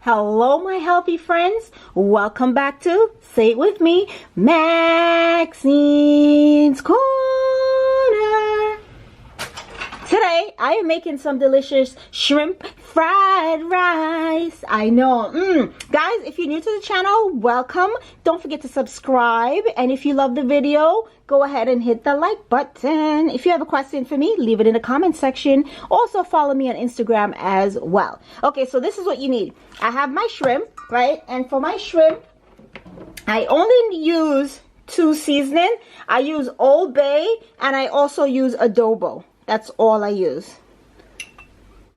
Hello, my healthy friends. Welcome back to Say It With Me, Maxine's Corner. Today, I am making some delicious shrimp fried rice. I know. Guys, if you're new to the channel, welcome. Don't forget to subscribe. And if you love the video, go ahead and hit the like button. If you have a question for me, leave it in the comment section. Also, follow me on Instagram as well. Okay, so this is what you need. I have my shrimp, right? And for my shrimp, I only use 2 seasoning. I use Old Bay and I also use adobo. That's all I use.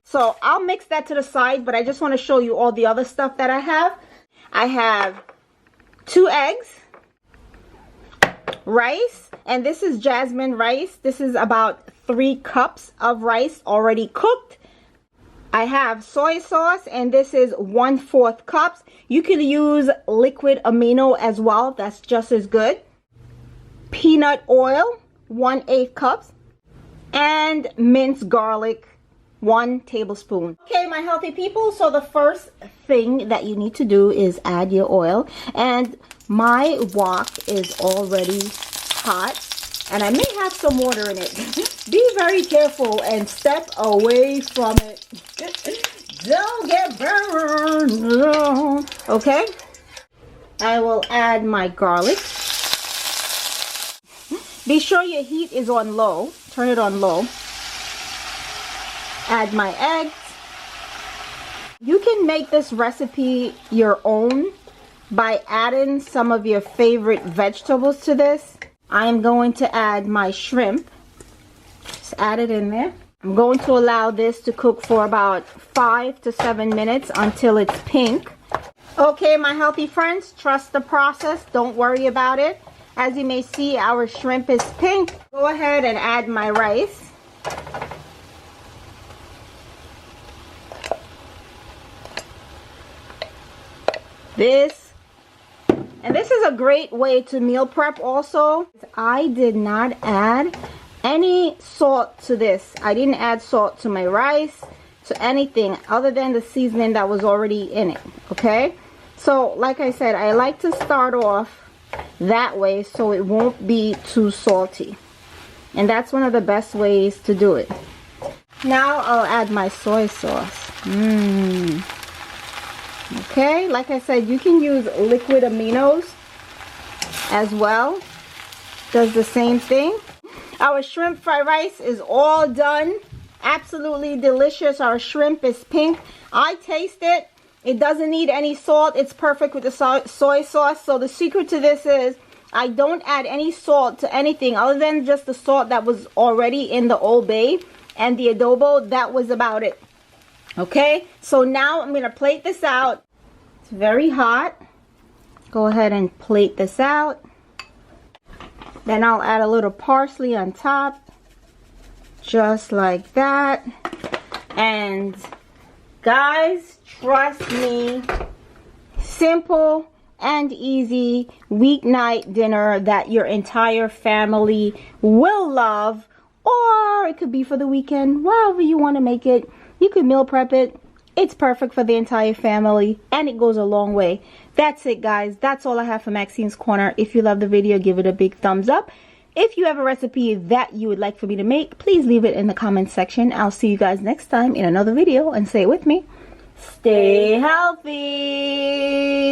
So I'll mix that to the side, but I just want to show you all the other stuff that I have. I have 2 eggs, rice, and this is jasmine rice. This is about 3 cups of rice already cooked. I have soy sauce, and this is 1/4 cups. You can use liquid amino as well. That's just as good. Peanut oil, 1/8 cups. And minced garlic, 1 tablespoon. Okay, my healthy people, so the first thing that you need to do is add your oil. And my wok is already hot, and I may have some water in it. Be very careful and step away from it. Don't get burned. Okay, I will add my garlic. Be sure your heat is on low. Turn it on low. Add my eggs. You can make this recipe your own by adding some of your favorite vegetables to this. I'm going to add my shrimp. Just add it in there. I'm going to allow this to cook for about 5 to 7 minutes until it's pink. Okay, my healthy friends, trust the process. Don't worry about it. As you may see, our shrimp is pink. Go ahead and add my rice. This is a great way to meal prep also. I did not add any salt to this. I didn't add salt to my rice, to anything other than the seasoning that was already in it, okay? So, like I said, I like to start off that way so it won't be too salty, and that's one of the best ways to do it. Now I'll add my soy sauce. Okay, like I said, you can use liquid aminos as well. Does the same thing. Our shrimp fried rice is all done. Absolutely delicious. Our shrimp is pink. I taste it. It doesn't need any salt. It's perfect with the soy sauce. So the secret to this is I don't add any salt to anything other than just the salt that was already in the Old Bay and the adobo. That was about it. Okay, so now I'm going to plate this out. It's very hot. Go ahead and plate this out. Then I'll add a little parsley on top. Just like that. And guys, trust me, simple and easy weeknight dinner that your entire family will love, or it could be for the weekend, however you want to make it. You could meal prep it. It's perfect for the entire family, and it goes a long way. That's it, guys. That's all I have for Maxine's Corner. If you love the video, give it a big thumbs up. If you have a recipe that you would like for me to make, please leave it in the comment section. I'll see you guys next time in another video, and say it with me. Stay healthy.